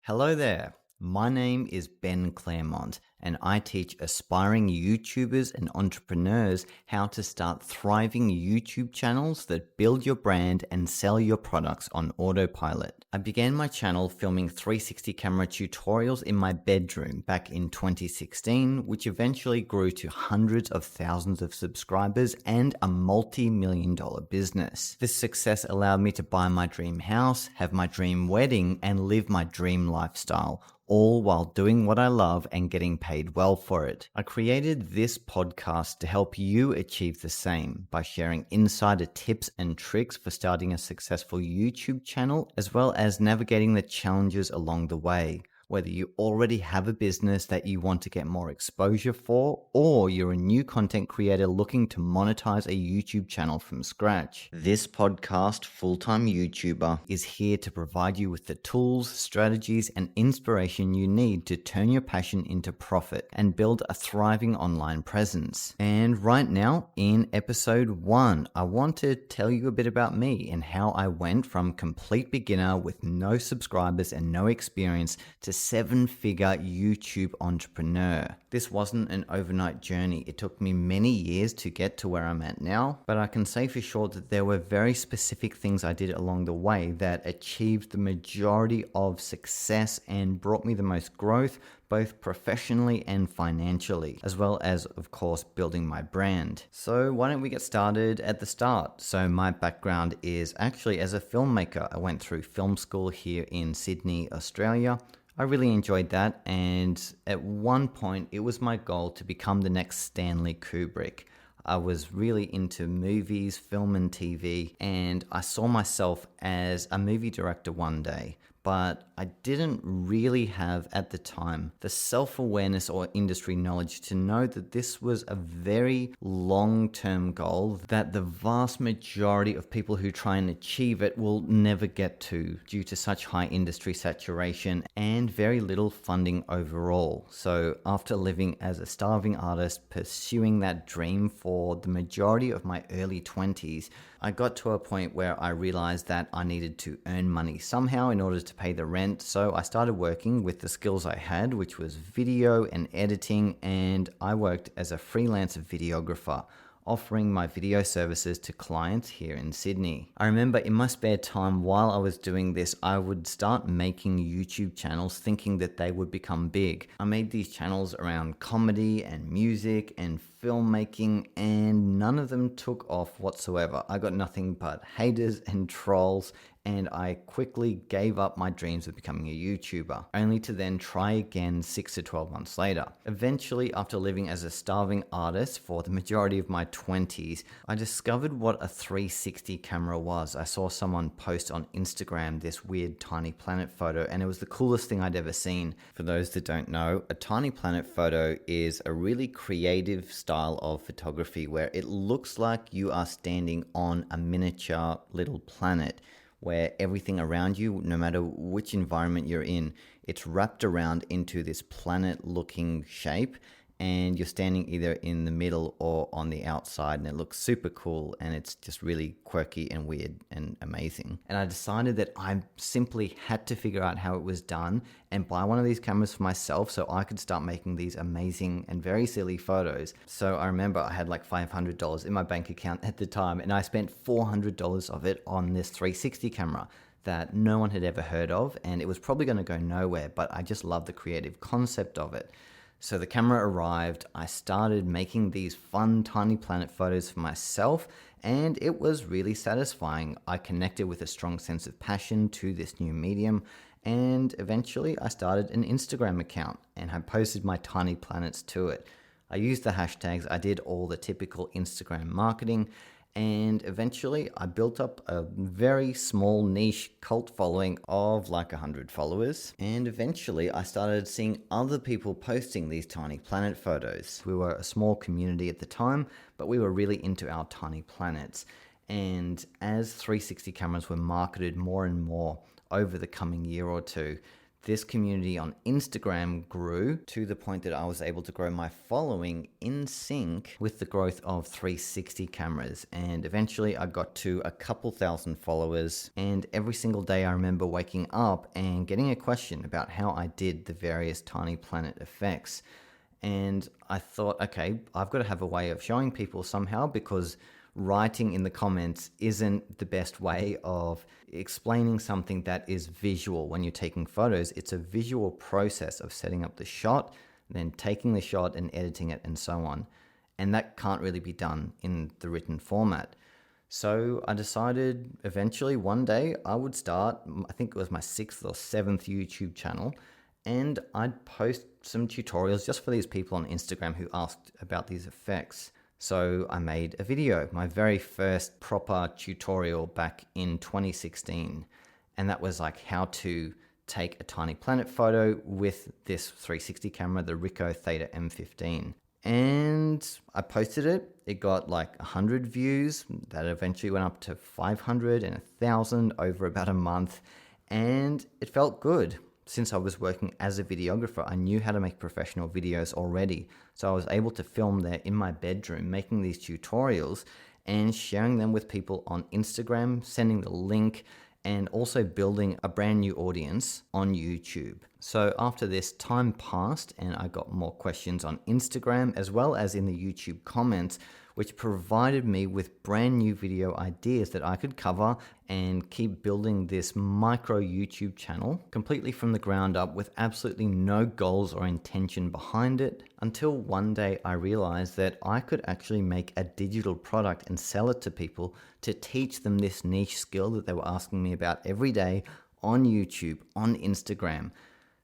Hello there. My name is Ben Claremont, and I teach aspiring YouTubers and entrepreneurs how to start thriving YouTube channels that build your brand and sell your products on autopilot. I began my channel filming 360 camera tutorials in my bedroom back in 2016, which eventually grew to hundreds of thousands of subscribers and a multi-million-dollar business. This success allowed me to buy my dream house, have my dream wedding, and live my dream lifestyle, all while doing what I love and getting paid well for it. I created this podcast to help you achieve the same by sharing insider tips and tricks for starting a successful YouTube channel, as well as navigating the challenges along the way. Whether you already have a business that you want to get more exposure for, or you're a new content creator looking to monetize a YouTube channel from scratch. This podcast, Full-Time YouTuber, is here to provide you with the tools, strategies, and inspiration you need to turn your passion into profit and build a thriving online presence. And right now, in episode 1, I want to tell you a bit about me and how I went from complete beginner with no subscribers and no experience to seven-figure YouTube entrepreneur. This wasn't an overnight journey. It took me many years to get to where I'm at now, but I can say for sure that there were very specific things I did along the way that achieved the majority of success and brought me the most growth, both professionally and financially, as well as, of course, building my brand. So why don't we get started at the start? So my background is actually as a filmmaker. I went through film school here in Sydney, Australia. I really enjoyed that, and at one point it was my goal to become the next Stanley Kubrick. I was really into movies, film and TV, and I saw myself as a movie director one day. But I didn't really have, at the time, the self-awareness or industry knowledge to know that this was a very long-term goal that the vast majority of people who try and achieve it will never get to due to such high industry saturation and very little funding overall. So after living as a starving artist, pursuing that dream for the majority of my early 20s, I got to a point where I realized that I needed to earn money somehow in order to pay the rent. So I started working with the skills I had, which was video and editing, and I worked as a freelance videographer, offering my video services to clients here in Sydney. I remember in my spare time while I was doing this, I would start making YouTube channels thinking that they would become big. I made these channels around comedy and music and filmmaking, and none of them took off whatsoever. I got nothing but haters and trolls, and I quickly gave up my dreams of becoming a YouTuber, only to then try again 6 to 12 months later. Eventually, after living as a starving artist for the majority of my 20s, I discovered what a 360 camera was. I saw someone post on Instagram this weird tiny planet photo, and it was the coolest thing I'd ever seen. For those that don't know, a tiny planet photo is a really creative style of photography where it looks like you are standing on a miniature little planet, where everything around you, no matter which environment you're in, it's wrapped around into this planet-looking shape, and you're standing either in the middle or on the outside, and it looks super cool, and it's just really quirky and weird and amazing. And I decided that I simply had to figure out how it was done and buy one of these cameras for myself so I could start making these amazing and very silly photos. So I remember I had like $500 in my bank account at the time, and I spent $400 of it on this 360 camera that no one had ever heard of, and it was probably going to go nowhere, but I just loved the creative concept of it. So the camera arrived, I started making these fun tiny planet photos for myself, and it was really satisfying. I connected with a strong sense of passion to this new medium, and eventually I started an Instagram account and I posted my tiny planets to it. I used the hashtags, I did all the typical Instagram marketing, and eventually I built up a very small niche cult following of like 100 followers. And eventually I started seeing other people posting these tiny planet photos. We were a small community at the time, but we were really into our tiny planets. And as 360 cameras were marketed more and more over the coming year or two, this community on Instagram grew to the point that I was able to grow my following in sync with the growth of 360 cameras. And eventually I got to a couple thousand followers. And every single day I remember waking up and getting a question about how I did the various Tiny Planet effects. And I thought, okay, I've got to have a way of showing people somehow, because writing in the comments isn't the best way of explaining something that is visual. When you're taking photos, it's a visual process of setting up the shot, then taking the shot and editing it and so on. And that can't really be done in the written format. So I decided eventually one day I would start, I think it was my 6th or 7th YouTube channel, and I'd post some tutorials just for these people on Instagram who asked about these effects. So I made a video, my very first proper tutorial back in 2016. And that was like how to take a Tiny Planet photo with this 360 camera, the Ricoh Theta M15. And I posted it. It got like 100 views. That eventually went up to 500 and 1,000 over about a month. And it felt good. Since I was working as a videographer, I knew how to make professional videos already. So I was able to film there in my bedroom, making these tutorials and sharing them with people on Instagram, sending the link, and also building a brand new audience on YouTube. So after this, time passed and I got more questions on Instagram as well as in the YouTube comments, which provided me with brand new video ideas that I could cover and keep building this micro YouTube channel completely from the ground up with absolutely no goals or intention behind it, until one day I realized that I could actually make a digital product and sell it to people to teach them this niche skill that they were asking me about every day on YouTube, on Instagram.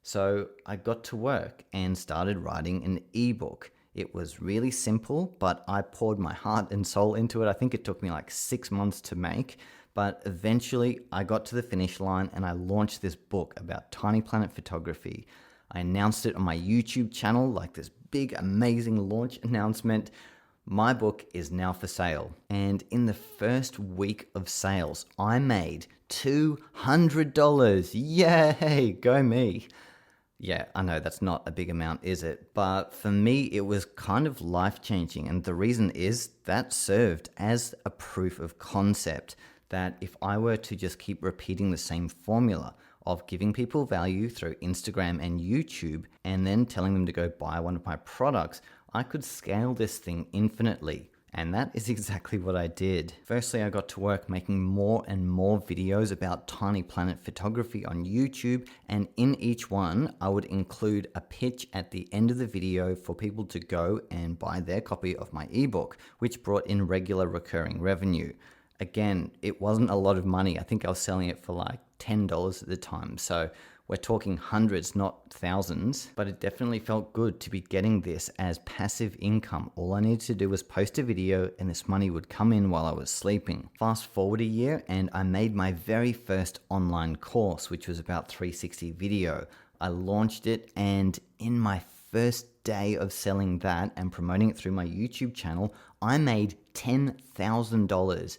So I got to work and started writing an ebook. It was really simple, but I poured my heart and soul into it. I think it took me like 6 months to make, but eventually I got to the finish line and I launched this book about Tiny Planet photography. I announced it on my YouTube channel, like this big, amazing launch announcement. My book is now for sale. And in the first week of sales, I made $200. Yay, go me. Yeah, I know that's not a big amount, is it? But for me, it was kind of life-changing. And the reason is that served as a proof of concept that if I were to just keep repeating the same formula of giving people value through Instagram and YouTube and then telling them to go buy one of my products, I could scale this thing infinitely. And that is exactly what I did. Firstly, I got to work making more and more videos about Tiny Planet photography on YouTube, and in each one, I would include a pitch at the end of the video for people to go and buy their copy of my ebook, which brought in regular recurring revenue. Again, it wasn't a lot of money. I think I was selling it for like $10 at the time. So we're talking hundreds, not thousands, but it definitely felt good to be getting this as passive income. All I needed to do was post a video and this money would come in while I was sleeping. Fast forward a year and I made my very first online course, which was about 360 video. I launched it, and in my first day of selling that and promoting it through my YouTube channel, I made $10,000.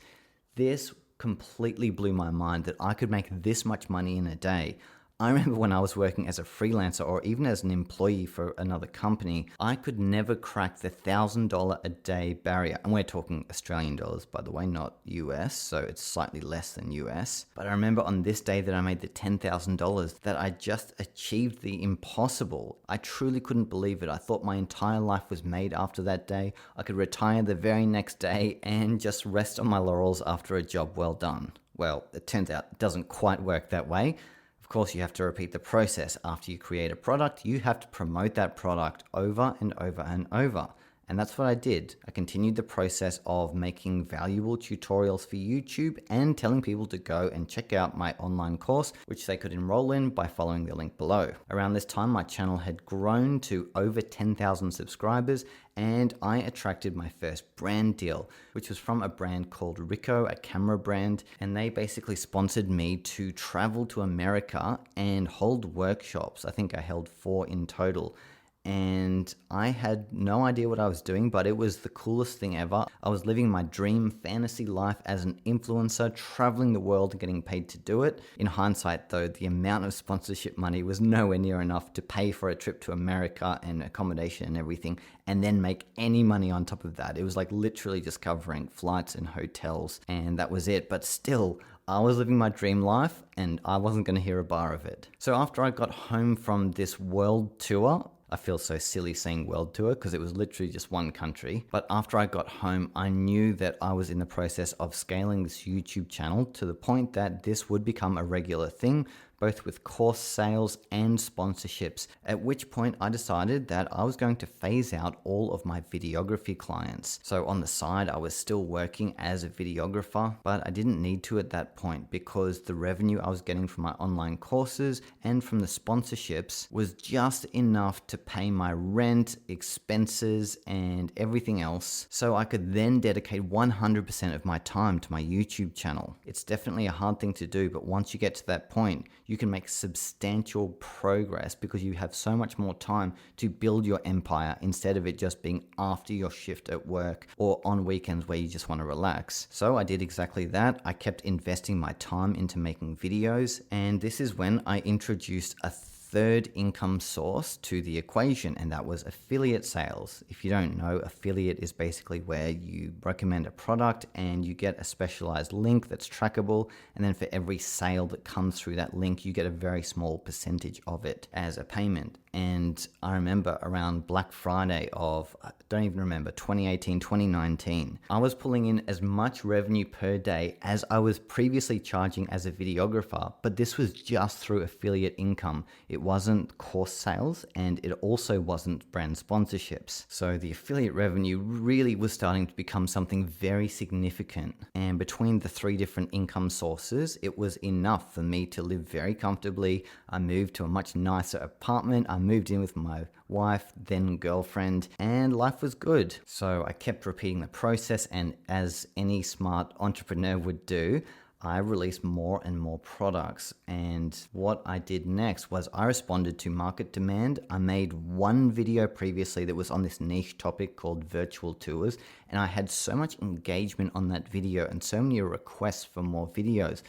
This completely blew my mind that I could make this much money in a day. I remember when I was working as a freelancer or even as an employee for another company, I could never crack the $1,000 a day barrier. And we're talking Australian dollars, by the way, not US, so it's slightly less than US. But I remember on this day that I made the $10,000 that I just achieved the impossible. I truly couldn't believe it. I thought my entire life was made after that day. I could retire the very next day and just rest on my laurels after a job well done. Well, it turns out it doesn't quite work that way. Of course, you have to repeat the process. After you create a product, you have to promote that product over and over and over. And that's what I did. I continued the process of making valuable tutorials for YouTube and telling people to go and check out my online course, which they could enroll in by following the link below. Around this time, my channel had grown to over 10,000 subscribers, and I attracted my first brand deal, which was from a brand called Ricoh, a camera brand, and they basically sponsored me to travel to America and hold workshops. I think I held 4 in total. and I had no idea what I was doing, but it was the coolest thing ever. I was living my dream fantasy life as an influencer, traveling the world and getting paid to do it. In hindsight, though, the amount of sponsorship money was nowhere near enough to pay for a trip to America and accommodation and everything, and then make any money on top of that. It was like literally just covering flights and hotels, and that was it. But still, I was living my dream life and I wasn't going to hear a bar of it. So after I got home from this world tour, I feel so silly saying world tour because it was literally just one country. But after I got home, I knew that I was in the process of scaling this YouTube channel to the point that this would become a regular thing, both with course sales and sponsorships, at which point I decided that I was going to phase out all of my videography clients. So on the side, I was still working as a videographer, but I didn't need to at that point because the revenue I was getting from my online courses and from the sponsorships was just enough to pay my rent, expenses, and everything else, so I could then dedicate 100% of my time to my YouTube channel. It's definitely a hard thing to do, but once you get to that point, you can make substantial progress because you have so much more time to build your empire instead of it just being after your shift at work or on weekends where you just want to relax. So I did exactly that. I kept investing my time into making videos, and this is when I introduced a third income source to the equation, and that was affiliate sales. If you don't know, affiliate is basically where you recommend a product and you get a specialized link that's trackable, and then for every sale that comes through that link, you get a very small percentage of it as a payment. And I remember around Black Friday of, I don't even remember, 2018, 2019, I was pulling in as much revenue per day as I was previously charging as a videographer, but this was just through affiliate income. It wasn't course sales, and it also wasn't brand sponsorships. So the affiliate revenue really was starting to become something very significant. And between the three different income sources, it was enough for me to live very comfortably. I moved to a much nicer apartment. I moved in with my wife, then girlfriend, and life was good. So I kept repeating the process, and as any smart entrepreneur would do, I released more and more products. And what I did next was I responded to market demand. I made one video previously that was on this niche topic called virtual tours, and I had so much engagement on that video and so many requests for more videos.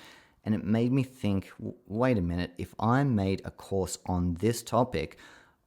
And it made me think, wait a minute, if I made a course on this topic,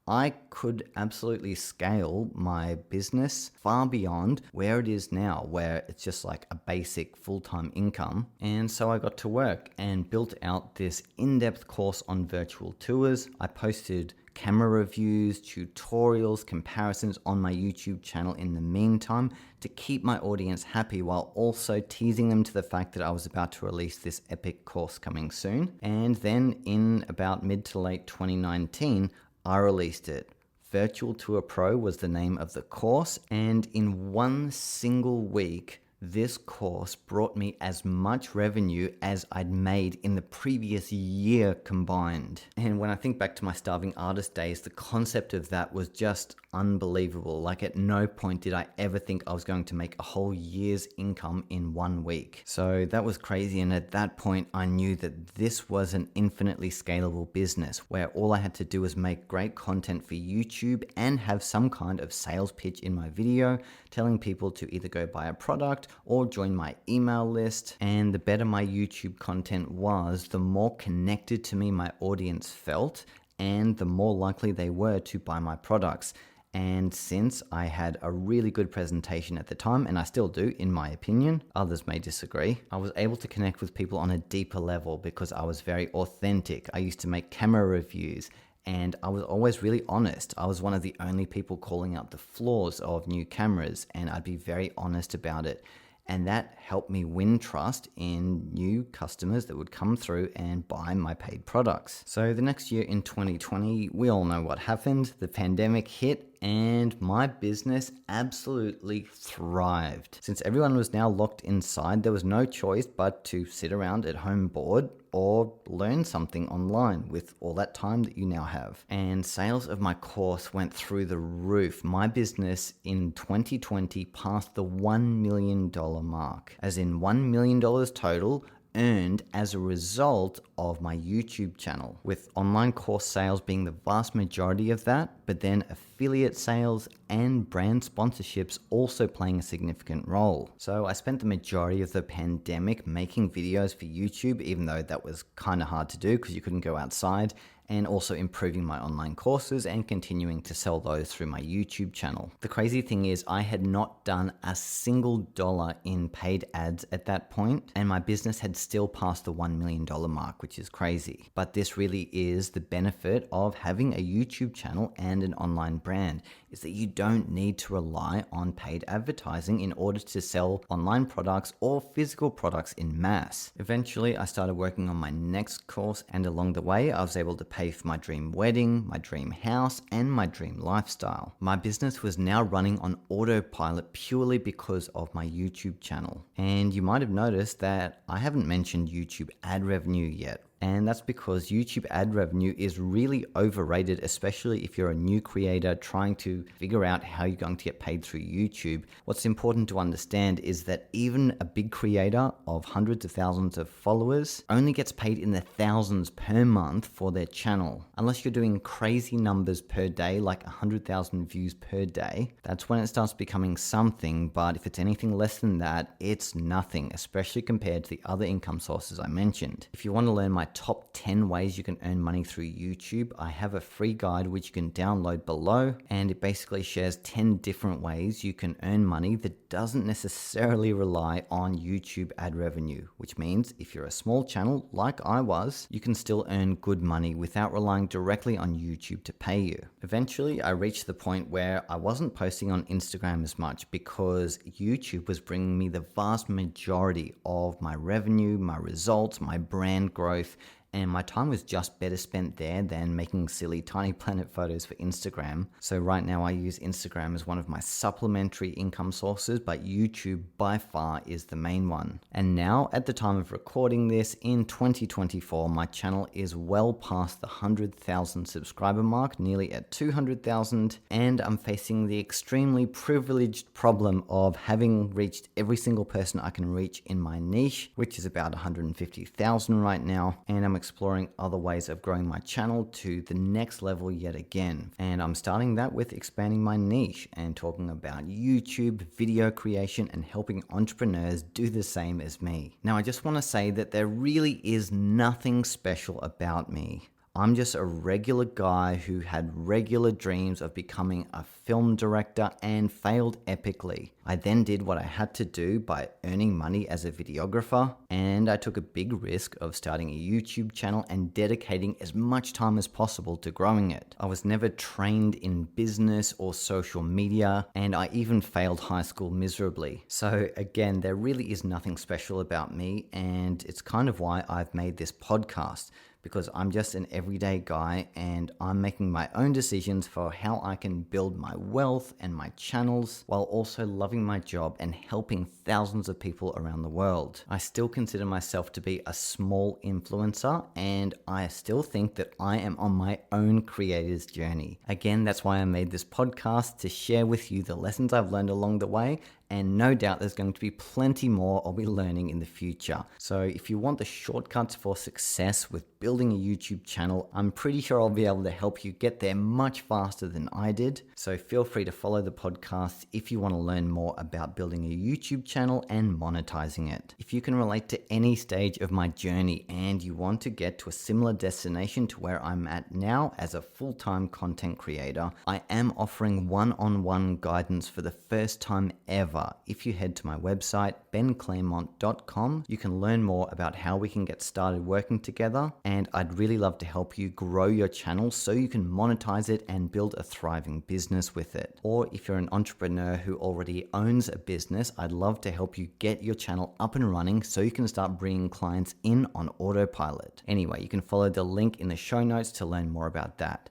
I could absolutely scale my business far beyond where it is now, where it's just like a basic full-time income. And so I got to work and built out this in-depth course on virtual tours. I posted camera reviews, tutorials, comparisons on my YouTube channel in the meantime to keep my audience happy while also teasing them to the fact that I was about to release this epic course coming soon. And then in about mid to late 2019, I released it. Virtual Tour Pro was the name of the course, and in one single week, this course brought me as much revenue as I'd made in the previous year combined. And when I think back to my starving artist days, the concept of that was just unbelievable. Like, at no point did I ever think I was going to make a whole year's income in 1 week. So that was crazy. And at that point, I knew that this was an infinitely scalable business where all I had to do was make great content for YouTube and have some kind of sales pitch in my video, telling people to either go buy a product or join my email list. And the better my YouTube content was, the more connected to me my audience felt, and the more likely they were to buy my products. And since I had a really good presentation at the time, and I still do, in my opinion, others may disagree, I was able to connect with people on a deeper level because I was very authentic. I used to make camera reviews, and I was always really honest. I was one of the only people calling out the flaws of new cameras, and I'd be very honest about it. And that helped me win trust in new customers that would come through and buy my paid products. So the next year in 2020, we all know what happened. The pandemic hit and my business absolutely thrived. Since everyone was now locked inside, there was no choice but to sit around at home bored or learn something online with all that time that you now have. And sales of my course went through the roof. My business in 2020 passed the $1 million mark, as in $1 million total, earned as a result of my YouTube channel, with online course sales being the vast majority of that, but then affiliate sales and brand sponsorships also playing a significant role. So I spent the majority of the pandemic making videos for YouTube, even though that was kind of hard to do because you couldn't go outside, and also improving my online courses and continuing to sell those through my YouTube channel. The crazy thing is I had not done a single dollar in paid ads at that point, and my business had still passed the $1 million mark, which is crazy. But this really is the benefit of having a YouTube channel and an online brand, is that you don't need to rely on paid advertising in order to sell online products or physical products in mass. Eventually, I started working on my next course, and along the way, I was able to pay for my dream wedding, my dream house, and my dream lifestyle. My business was now running on autopilot purely because of my YouTube channel. And you might have noticed that I haven't mentioned YouTube ad revenue yet. And that's because YouTube ad revenue is really overrated, especially if you're a new creator trying to figure out how you're going to get paid through YouTube. What's important to understand is that even a big creator of hundreds of thousands of followers only gets paid in the thousands per month for their channel. Unless you're doing crazy numbers per day, like 100,000 views per day, that's when it starts becoming something. But if it's anything less than that, it's nothing, especially compared to the other income sources I mentioned. If you want to learn my top 10 ways you can earn money through YouTube, I have a free guide which you can download below, and it basically shares 10 different ways you can earn money that doesn't necessarily rely on YouTube ad revenue, which means if you're a small channel like I was, you can still earn good money without relying directly on YouTube to pay you. Eventually, I reached the point where I wasn't posting on Instagram as much because YouTube was bringing me the vast majority of my revenue, my results, my brand growth, and my time was just better spent there than making silly tiny planet photos for Instagram. So right now I use Instagram as one of my supplementary income sources, but YouTube by far is the main one. And now at the time of recording this in 2024, my channel is well past the 100,000 subscriber mark, nearly at 200,000, and I'm facing the extremely privileged problem of having reached every single person I can reach in my niche, which is about 150,000 right now, and I'm exploring other ways of growing my channel to the next level yet again. And I'm starting that with expanding my niche and talking about YouTube, video creation, and helping entrepreneurs do the same as me. Now, I just want to say that there really is nothing special about me. I'm just a regular guy who had regular dreams of becoming a film director and failed epically. I then did what I had to do by earning money as a videographer, and I took a big risk of starting a YouTube channel and dedicating as much time as possible to growing it. I was never trained in business or social media, and I even failed high school miserably. So again, there really is nothing special about me, and it's kind of why I've made this podcast, because I'm just an everyday guy and I'm making my own decisions for how I can build my wealth and my channels while also loving my job and helping thousands of people around the world. I still consider myself to be a small influencer, and I still think that I am on my own creator's journey. Again, that's why I made this podcast, to share with you the lessons I've learned along the way, and no doubt there's going to be plenty more I'll be learning in the future. So if you want the shortcuts for success with building a YouTube channel, I'm pretty sure I'll be able to help you get there much faster than I did. So feel free to follow the podcast if you want to learn more about building a YouTube channel and monetizing it. If you can relate to any stage of my journey and you want to get to a similar destination to where I'm at now as a full-time content creator, I am offering one-on-one guidance for the first time ever. If you head to my website, benclaremont.com, you can learn more about how we can get started working together, and I'd really love to help you grow your channel so you can monetize it and build a thriving business with it. Or if you're an entrepreneur who already owns a business, I'd love to help you get your channel up and running so you can start bringing clients in on autopilot. Anyway, you can follow the link in the show notes to learn more about that.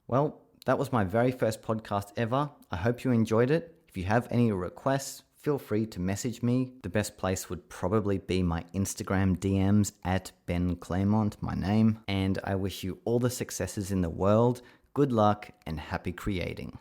Well, that was my very first podcast ever. I hope you enjoyed it. If you have any requests, feel free to message me. The best place would probably be my Instagram DMs at Ben Claremont, my name. And I wish you all the successes in the world. Good luck and happy creating.